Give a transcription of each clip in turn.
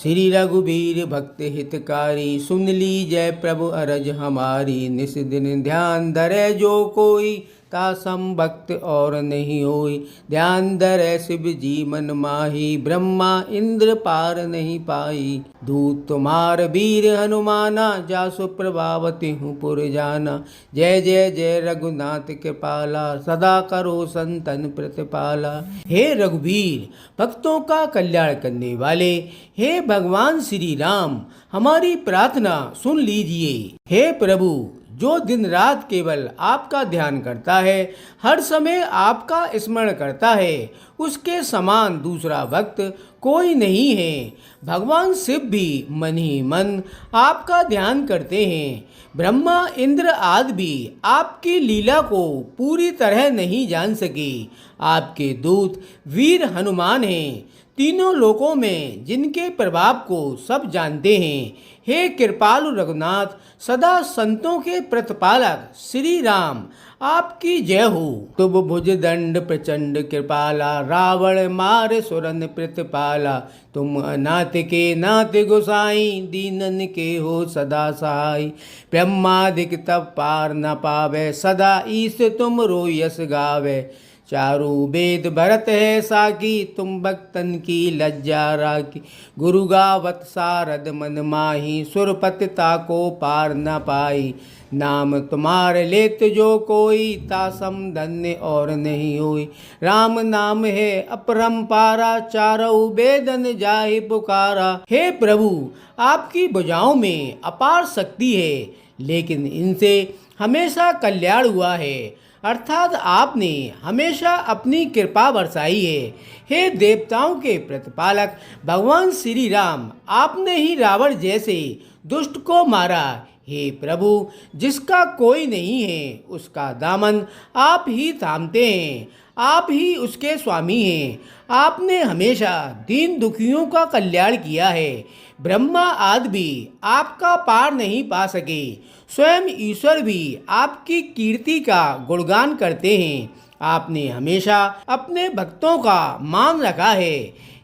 श्री रघुबीर भक्त हितकारी, सुन लीजय प्रभु अरज हमारी। निस दिन ध्यान धरे जो कोई, तासम भक्त और नहीं होई। ध्यान धरे शिव जी मन माही, ब्रह्मा इंद्र पार नहीं पाई। दूत तुम्हार वीर हनुमाना, जासु प्रभावती हूँ पुर जाना। जय जय जय रघुनाथ कृपाला, सदा करो संतन प्रतिपाला। हे रघुवीर, भक्तों का कल्याण करने वाले, हे भगवान श्री राम, हमारी प्रार्थना सुन लीजिए। हे प्रभु, जो दिन रात केवल आपका ध्यान करता है, हर समय आपका स्मरण करता है, उसके समान दूसरा भक्त कोई नहीं है। भगवान शिव भी मन ही मन आपका ध्यान करते हैं। ब्रह्मा इंद्र आदि भी आपकी लीला को पूरी तरह नहीं जान सके। आपके दूत वीर हनुमान हैं, तीनों लोकों में जिनके प्रभाव को सब जानते हैं। हे कृपालु रघुनाथ, सदा संतों के प्रतिपालक श्री राम, आपकी जय हो। तुम भुज दंड प्रचंड कृपाला, रावण मार सुरन प्रतिपाला। तुम अनाथ के नाथ गोसाई, दीनन के हो सदा सहाय। ब्रह्मादिक तब पार न पावे, सदा ईश तुम रो यश गावे। चारु वेद भरत है साकी, तुम भक्तन की लज्जा राखी। गुरु गावत सारद मन माही, सुरपति ताको पार न पाई। नाम तुम्हार लेत जो कोई, तासम धन्य और नहीं होई। राम नाम है अपरंपारा, चारऊ वेदन जाहि पुकारा। हे प्रभु, आपकी भुजाओं में अपार शक्ति है, लेकिन इनसे हमेशा कल्याण हुआ है, अर्थात आपने हमेशा अपनी कृपा बरसाई है। हे देवताओं के प्रतिपालक भगवान श्री राम, आपने ही रावण जैसे दुष्ट को मारा। हे प्रभु, जिसका कोई नहीं है, उसका दामन आप ही थामते हैं, आप ही उसके स्वामी हैं। आपने हमेशा दीन दुखियों का कल्याण किया है। ब्रह्मा आदि भी आपका पार नहीं पा सके, स्वयं ईश्वर भी आपकी कीर्ति का गुणगान करते हैं। आपने हमेशा अपने भक्तों का मान रखा है।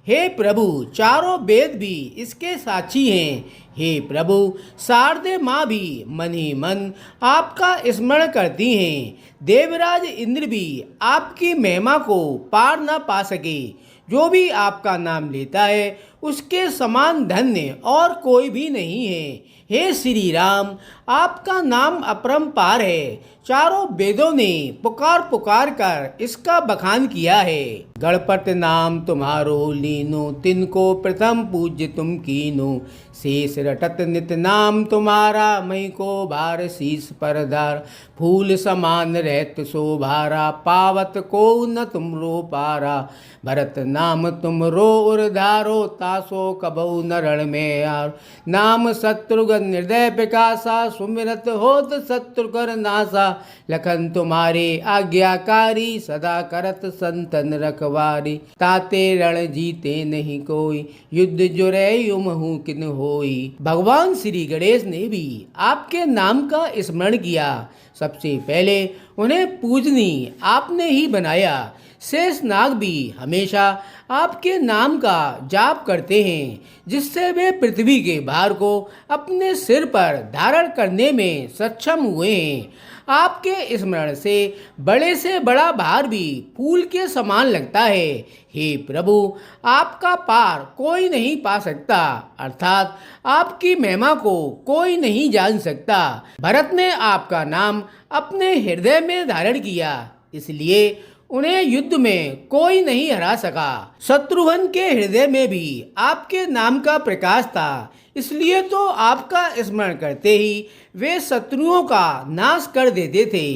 हे प्रभु, चारों वेद भी इसके साक्षी हैं। हे प्रभु, शारदे माँ भी मन ही मन आपका स्मरण करती हैं। देवराज इंद्र भी आपकी महिमा को पार न पा सके। जो भी आपका नाम लेता है, उसके समान धन्य और कोई भी नहीं है। हे श्री राम, आपका नाम अपरंपार है। चारों वेदों ने पुकार पुकार कर इसका बखान किया है। गणपति नाम तुम्हारो लीनो, तिनको प्रथम पूज्य तुम कीनो। शेष रटत नित नाम तुम्हारा, मई को भार शीस पर धार। फूल समान रहत शोभारा, पावत को न तुम रो पारा। भरत नाम तुम रो उर्धारो, तासो कबहु न रण में यार। नाम शत्रुघ्न हृदय पिकासा, सुमिरत होत शत्रु कर नासा। लखन तुम्हारे आज्ञाकारी, सदा करत संतन रखवारी। ताते रण जीते नहीं कोई, युद्ध जुरे युमहु किन होई। भगवान श्री गणेश ने भी आपके नाम का स्मरण किया। सबसे पहले उन्हें पूजनीय आपने ही बनाया। शेष नाग भी हमेशा आपके नाम का जाप करते हैं, जिससे वे पृथ्वी के भार को अपने सिर पर धारण करने में सक्षम हुए हैं। आपके स्मरण से बड़ा भार भी फूल के समान लगता है। हे प्रभु, आपका पार कोई नहीं पा सकता, अर्थात आपकी महिमा को कोई नहीं जान सकता। भरत ने आपका नाम अपने हृदय में धारण किया, इसलिए उन्हें युद्ध में कोई नहीं हरा सका। शत्रुघ्न के हृदय में भी आपके नाम का प्रकाश था, इसलिए तो आपका स्मरण करते ही वे शत्रुओं का नाश कर देते थे।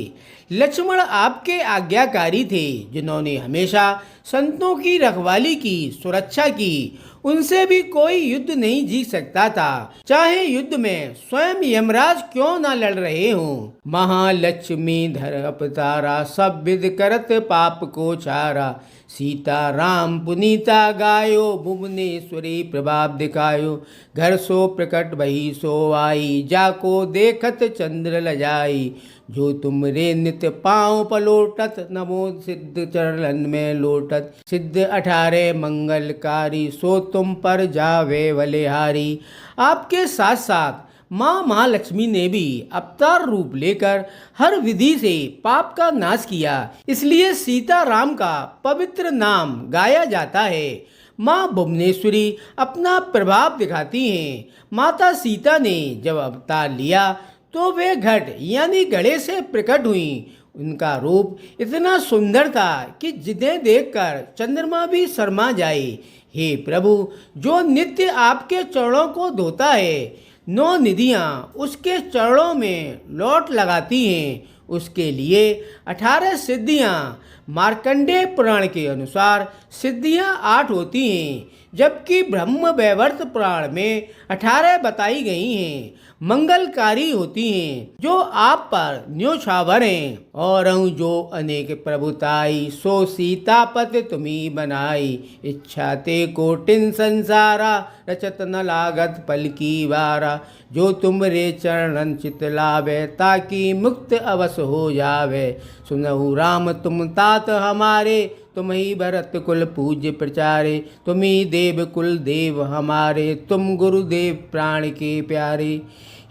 लक्ष्मण आपके आज्ञाकारी थे, जिन्होंने हमेशा संतों की रखवाली की, सुरक्षा की। उनसे भी कोई युद्ध नहीं जीत सकता था, चाहे युद्ध में स्वयं यमराज क्यों न लड़ रहे हों। महालक्ष्मी धर अवतारा, सब विध करत पाप को छारा। सीता राम पुनीता गायो, भुवनेश्वरी प्रभाव दिखायो। घर सो प्रकट वही सो आई, जाको देखत चंद्र लजाई। जो तुम रे नित्य पाँव पलोटत, नमो सिद्ध चरण में लोटत। सिद्ध 18 मंगलकारी, सो तुम पर जावे बलिहारी। आपके साथ साथ माँ महालक्ष्मी ने भी अवतार रूप लेकर हर विधि से पाप का नाश किया, इसलिए सीता राम का पवित्र नाम गाया जाता है। माँ भुवनेश्वरी अपना प्रभाव दिखाती हैं। माता सीता ने जब अवतार लिया तो वे घट यानी घड़े से प्रकट हुई। उनका रूप इतना सुंदर था कि जिन्हें देखकर चंद्रमा भी शर्मा जाए। हे प्रभु, जो नित्य आपके चरणों को धोता है, 9 निधियाँ उसके चरणों में लौट लगाती हैं, उसके लिए 18 सिद्धियाँ। मार्कंडेय पुराण के अनुसार सिद्धियाँ 8 होती हैं, जबकि ब्रह्म वैवर्त पुराण में 18 बताई गई हैं। मंगलकारी होती हैं, जो आप पर न्योछावर हैं। और जो अनेक प्रभुताई, सो सीतापति तुम्ही बनाई। इच्छा ते कोटिन संसारा, रचत न लागत पल की वारा। जो तुम रे चरणन चित लावे, ताकि मुक्त अवश्य हो जावे। सुनहु राम तुम तात हमारे, तुम ही भरत कुल पूज्य प्रचारे। तुम ही देव कुल देव हमारे, तुम गुरुदेव प्राण के प्यारे।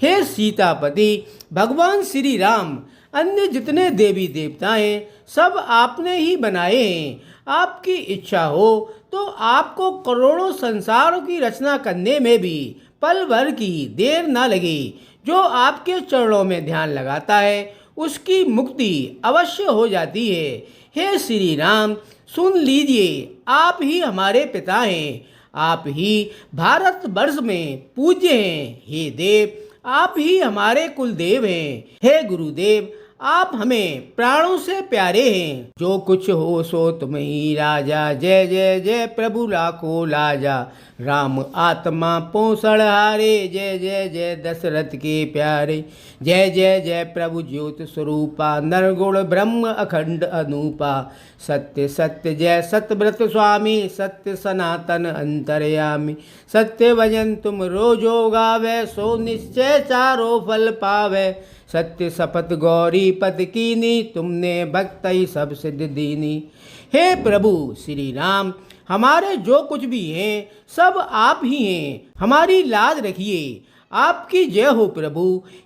हे सीतापति भगवान श्री राम, अन्य जितने देवी देवता हैं सब आपने ही बनाए हैं। आपकी इच्छा हो तो आपको करोड़ों संसारों की रचना करने में भी पल भर की देर न लगी। जो आपके चरणों में ध्यान लगाता है उसकी मुक्ति अवश्य हो जाती है। हे श्री राम, सुन लीजिए, आप ही हमारे पिता हैं, आप ही भारत वर्ष में पूज्य हैं। हे देव, आप ही हमारे कुल देव हैं। हे गुरुदेव, आप हमें प्राणों से प्यारे हैं। जो कुछ हो सो तुम ही राजा, जय जय जय प्रभु लाखो लाजा। राम आत्मा पोषण हारे, जय जय जय दशरथ के प्यारे। जय जय जय प्रभु ज्योत स्वरूपा, नरगुण ब्रह्म अखंड अनूपा। सत्य सत्य जय सतव्रत स्वामी, सत्य सनातन अंतर्यामी। सत्य भजन तुम रोजो गावे, सो निश्चय चारो फल पावे। सत्य शपथ गौरी पद कीनी, तुमने भक्त ही सब सिद्ध दीनी। हे प्रभु श्री राम, हमारे जो कुछ भी हैं सब आप ही हैं, हमारी लाज रखिए। आपकी जय हो प्रभु।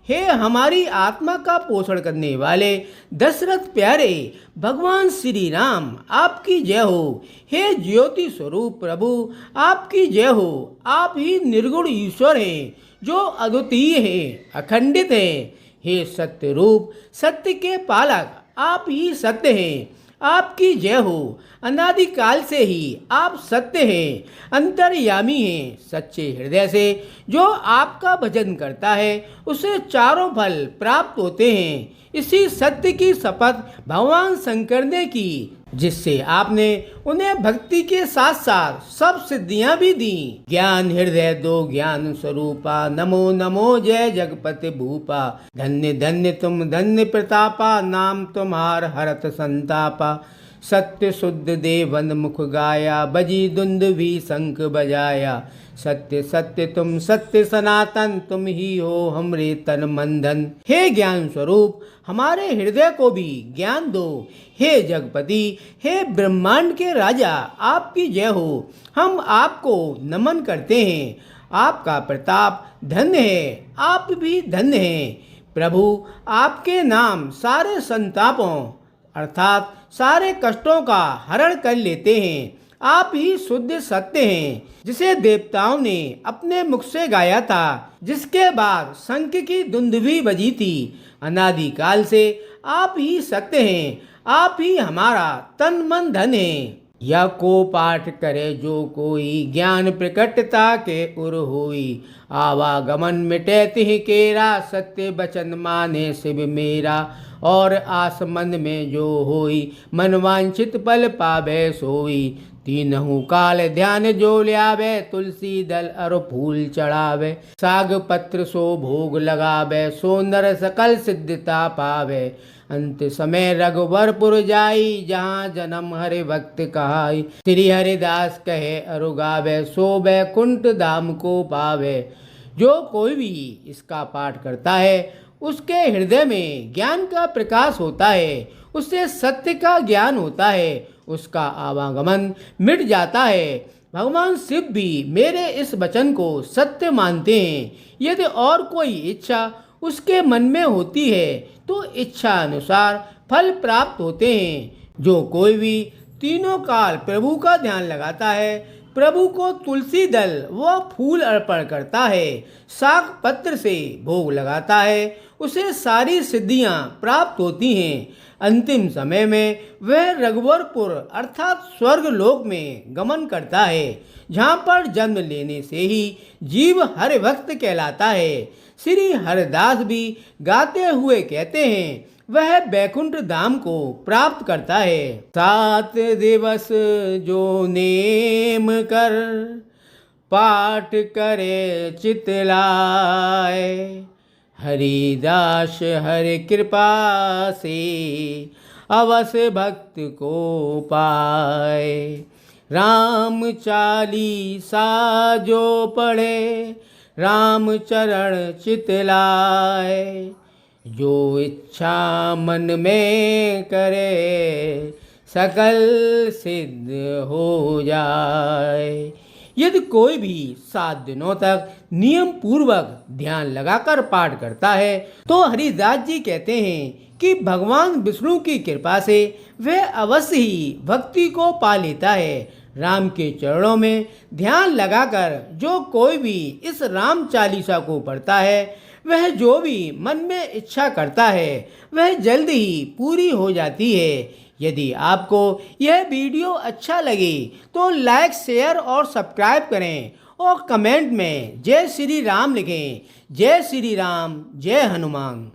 हे हमारी आत्मा का पोषण करने वाले दशरथ प्यारे भगवान श्री राम, आपकी जय हो। हे ज्योति स्वरूप प्रभु, आपकी जय हो। आप ही निर्गुण ईश्वर हैं, जो अद्वितीय हैं, अखंडित हैं। हे सत्य रूप, सत्य के पालक, आप ही सत्य हैं, आपकी जय हो। अनादिकाल से ही आप सत्य हैं, अंतर्यामी हैं। सच्चे हृदय से जो आपका भजन करता है उसे चारों फल प्राप्त होते हैं। इसी सत्य की शपथ भगवान शंकर ने की, जिससे आपने उन्हें भक्ति के साथ साथ सब सिद्धियां भी दी। ज्ञान हृदय दो ज्ञान स्वरूपा, नमो नमो जय जगपति भूपा। धन्य धन्य तुम धन्य प्रतापा, नाम तुम्हार हरत संतापा। सत्य शुद्ध देवन मुख गाया, बजी दुंद भी शंख बजाया। सत्य सत्य तुम सत्य सनातन, तुम ही हो हमरे तन मंधन। हे ज्ञान स्वरूप, हमारे हृदय को भी ज्ञान दो। हे जगपति, हे ब्रह्मांड के राजा, आपकी जय हो। हम आपको नमन करते हैं। आपका प्रताप धन्य है, आप भी धन्य हैं। प्रभु, आपके नाम सारे संतापों अर्थात सारे कष्टों का हरण कर लेते हैं। आप ही शुद्ध सत्य हैं, जिसे देवताओं ने अपने मुख से गाया था, जिसके बाद शंख की दुंदुभी बजी थी। अनादिकाल से आप ही सत्य हैं, आप ही हमारा तन मन धन है। या को पाठ करे जो कोई, ज्ञान प्रकटता के उर होई। आवागमन मिटे तिह केरा, सत्य बचन माने शिव मेरा। और आस मन में जो होई, मन वांछित पल पावे सोई। तीनहु काल ध्यान जो ल्यावे, तुलसी दल अर फूल चढ़ावे। साग पत्र सो भोग लगावे, सो नर सकल सिद्धता पावे। अंत समय रघुवरपुर जाई, जहाँ जन्म हरि भक्त कहाई। श्री हरिदास कहे अरु गावे, सो बैकुंठ धाम को पावे। जो कोई भी इसका पाठ करता है उसके हृदय में ज्ञान का प्रकाश होता है, उससे सत्य का ज्ञान होता है, उसका आवागमन मिट जाता है। भगवान शिव भी मेरे इस वचन को सत्य मानते हैं। यदि और कोई इच्छा उसके मन में होती है तो इच्छा अनुसार फल प्राप्त होते हैं। जो कोई भी तीनों काल प्रभु का ध्यान लगाता है, प्रभु को तुलसी दल व फूल अर्पण करता है, शाक पत्र से भोग लगाता है, उसे सारी सिद्धियां प्राप्त होती हैं। अंतिम समय में वह रघुवरपुर अर्थात स्वर्ग लोक में गमन करता है, जहाँ पर जन्म लेने से ही जीव हर वक्त कहलाता है। श्री हरिदास भी गाते हुए कहते हैं, वह बैकुंठ धाम को प्राप्त करता है। 7 दिवस जो नेम कर पाठ करे चितलाए, हरिदास हरि कृपा से अवश्य भक्त को पाए। राम चालीसा जो पढ़े राम चरण चितलाए, जो इच्छा मन में करे सकल सिद्ध हो जाए। यदि कोई भी 7 दिनों तक नियम पूर्वक ध्यान लगाकर पाठ करता है तो हरिदास जी कहते हैं कि भगवान विष्णु की कृपा से वह अवश्य ही भक्ति को पा लेता है। राम के चरणों में ध्यान लगाकर जो कोई भी इस राम चालीसा को पढ़ता है, वह जो भी मन में इच्छा करता है वह जल्द ही पूरी हो जाती है। यदि आपको यह वीडियो अच्छा लगे तो लाइक, शेयर और सब्सक्राइब करें और कमेंट में जय श्री राम लिखें। जय श्री राम, जय हनुमान।